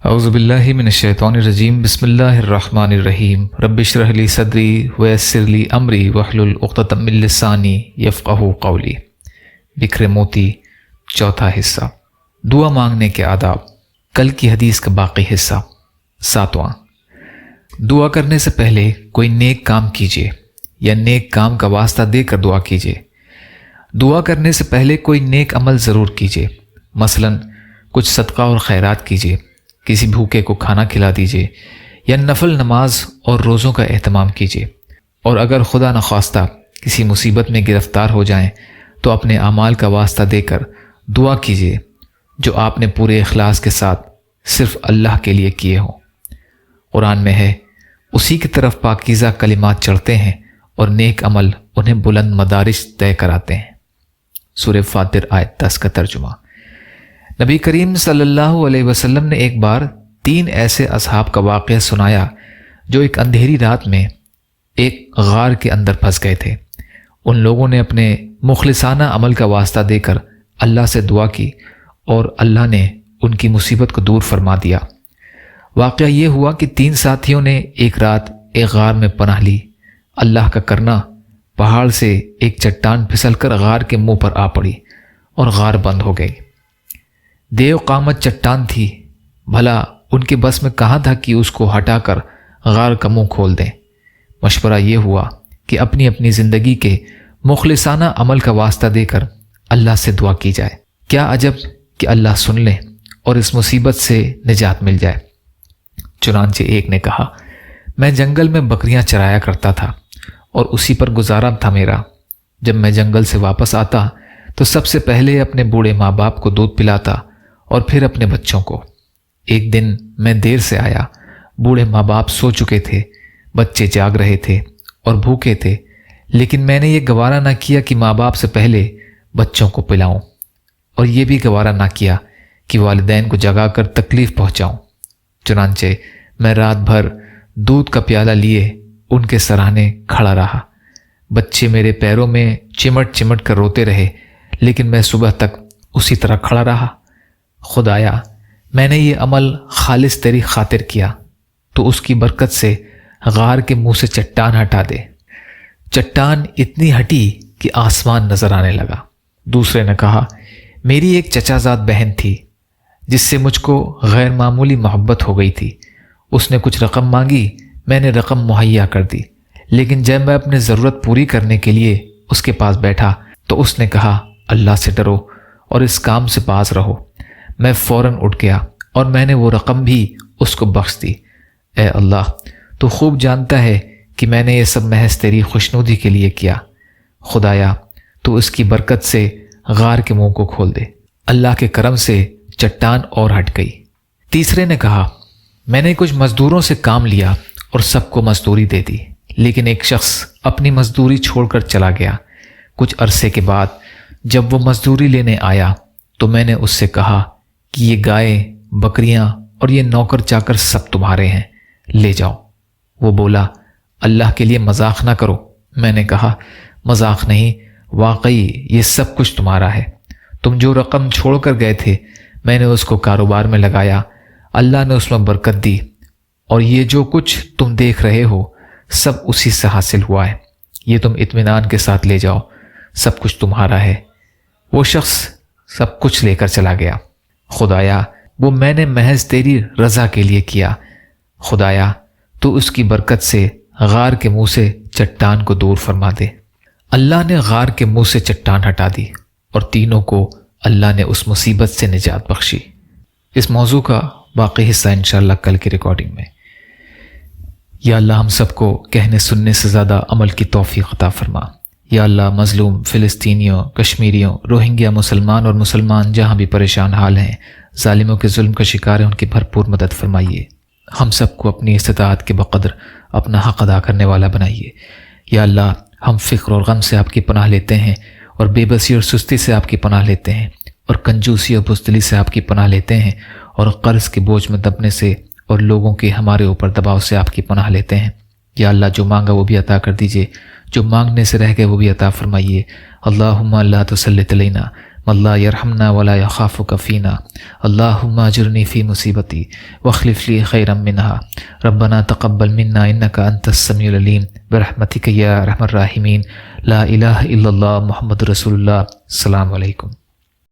اعوذ باللہ من الشیطان الرجیم بسم اللہ الرحمن الرحیم رب اشرح لی صدری ویسر لی امری واحلل عقدۃ من لسانی یفقہوا قولی۔ بکھرے موتی، چوتھا حصہ، دعا مانگنے کے آداب، کل کی حدیث کا باقی حصہ، ساتواں۔ دعا کرنے سے پہلے کوئی نیک کام کیجیے یا نیک کام کا واسطہ دے کر دعا کیجیے۔ دعا کرنے سے پہلے کوئی نیک عمل ضرور کیجیے، مثلا کچھ صدقہ اور خیرات کیجیے، کسی بھوکے کو کھانا کھلا دیجیے یا نفل نماز اور روزوں کا اہتمام کیجیے۔ اور اگر خدا نخواستہ کسی مصیبت میں گرفتار ہو جائیں تو اپنے اعمال کا واسطہ دے کر دعا کیجیے جو آپ نے پورے اخلاص کے ساتھ صرف اللہ کے لیے کیے ہوں۔ قرآن میں ہے، اسی کی طرف پاکیزہ کلمات چڑھتے ہیں اور نیک عمل انہیں بلند مدارج طے کراتے ہیں۔ سورہ فاطر آیت 10 کا ترجمہ۔ نبی کریم صلی اللہ علیہ وسلم نے ایک بار 3 ایسے اصحاب کا واقعہ سنایا جو ایک اندھیری رات میں ایک غار کے اندر پھنس گئے تھے۔ ان لوگوں نے اپنے مخلصانہ عمل کا واسطہ دے کر اللہ سے دعا کی اور اللہ نے ان کی مصیبت کو دور فرما دیا۔ واقعہ یہ ہوا کہ 3 ساتھیوں نے ایک رات ایک غار میں پناہ لی۔ اللہ کا کرنا، پہاڑ سے ایک چٹان پھسل کر غار کے منہ پر آ پڑی اور غار بند ہو گئی۔ دیو قامت چٹان تھی، بھلا ان کے بس میں کہاں تھا کہ اس کو ہٹا کر غار کا منہ کھول دیں۔ مشورہ یہ ہوا کہ اپنی اپنی زندگی کے مخلصانہ عمل کا واسطہ دے کر اللہ سے دعا کی جائے۔ کیا عجب کہ اللہ سن لے اور اس مصیبت سے نجات مل جائے۔ چنانچہ ایک نے کہا، میں جنگل میں بکریاں چرایا کرتا تھا اور اسی پر گزارا تھا میرا۔ جب میں جنگل سے واپس آتا تو سب سے پہلے اپنے بوڑھے ماں باپ کو دودھ پلاتا اور پھر اپنے بچوں کو۔ ایک دن میں دیر سے آیا، بوڑھے ماں باپ سو چکے تھے، بچے جاگ رہے تھے اور بھوکے تھے، لیکن میں نے یہ گوارا نہ کیا کہ ماں باپ سے پہلے بچوں کو پلاؤں، اور یہ بھی گوارا نہ کیا کہ والدین کو جگا کر تکلیف پہنچاؤں۔ چنانچہ میں رات بھر دودھ کا پیالہ لیے ان کے سراہنے کھڑا رہا۔ بچے میرے پیروں میں چمٹ چمٹ کر روتے رہے، لیکن میں صبح تک اسی طرح کھڑا رہا۔ خدایا، میں نے یہ عمل خالص تیری خاطر کیا، تو اس کی برکت سے غار کے منہ سے چٹان ہٹا دے۔ چٹان اتنی ہٹی کہ آسمان نظر آنے لگا۔ دوسرے نے کہا، میری ایک چچا زاد بہن تھی جس سے مجھ کو غیر معمولی محبت ہو گئی تھی۔ اس نے کچھ رقم مانگی، میں نے رقم مہیا کر دی، لیکن جب میں اپنی ضرورت پوری کرنے کے لیے اس کے پاس بیٹھا تو اس نے کہا، اللہ سے ڈرو اور اس کام سے باز رہو۔ میں فوراً اٹھ گیا اور میں نے وہ رقم بھی اس کو بخش دی۔ اے اللہ، تو خوب جانتا ہے کہ میں نے یہ سب محض تیری خوشنودی کے لیے کیا۔ خدایا، تو اس کی برکت سے غار کے منہ کو کھول دے۔ اللہ کے کرم سے چٹان اور ہٹ گئی۔ تیسرے نے کہا، میں نے کچھ مزدوروں سے کام لیا اور سب کو مزدوری دے دی، لیکن ایک شخص اپنی مزدوری چھوڑ کر چلا گیا۔ کچھ عرصے کے بعد جب وہ مزدوری لینے آیا تو میں نے اس سے کہا کہ یہ گائے، بکریاں اور یہ نوکر چاکر سب تمہارے ہیں، لے جاؤ۔ وہ بولا، اللہ کے لیے مذاق نہ کرو۔ میں نے کہا، مذاق نہیں، واقعی یہ سب کچھ تمہارا ہے۔ تم جو رقم چھوڑ کر گئے تھے میں نے اس کو کاروبار میں لگایا، اللہ نے اس میں برکت دی، اور یہ جو کچھ تم دیکھ رہے ہو سب اسی سے حاصل ہوا ہے۔ یہ تم اطمینان کے ساتھ لے جاؤ، سب کچھ تمہارا ہے۔ وہ شخص سب کچھ لے کر چلا گیا۔ خدایا، وہ میں نے محض تیری رضا کے لیے کیا۔ خدایا، تو اس کی برکت سے غار کے منہ سے چٹان کو دور فرما دے۔ اللہ نے غار کے منہ سے چٹان ہٹا دی اور تینوں کو اللہ نے اس مصیبت سے نجات بخشی۔ اس موضوع کا باقی حصہ انشاءاللہ کل کی ریکارڈنگ میں۔ یا اللہ، ہم سب کو کہنے سننے سے زیادہ عمل کی توفیق عطا فرما۔ یا اللہ، مظلوم فلسطینیوں، کشمیریوں، روہنگیا مسلمان اور مسلمان جہاں بھی پریشان حال ہیں، ظالموں کے ظلم کا شکار ہیں، ان کی بھرپور مدد فرمائیے۔ ہم سب کو اپنی استطاعت کے بقدر اپنا حق ادا کرنے والا بنائیے۔ یا اللہ، ہم فکر اور غم سے آپ کی پناہ لیتے ہیں، اور بے بسی اور سستی سے آپ کی پناہ لیتے ہیں، اور کنجوسی اور بزدلی سے آپ کی پناہ لیتے ہیں، اور قرض کے بوجھ میں دبنے سے اور لوگوں کے ہمارے اوپر دباؤ سے آپ کی پناہ لیتے ہیں۔ یا اللہ، جو مانگا وہ بھی عطا کر دیجیے، جو مانگنے سے رہ گئے وہ بھی عطا فرمائیے۔ اللہم لا تسلط علینا من لا يرحمنا ولا يخافك فينا اللهم اجرني في مصيبتي واخلف لي خيرا منها ربنا تقبل منا انك انت السميع العليم برحمتك يا ارحم الراحمين لا الہ الا اللہ محمد رسول اللہ. السلام علیکم.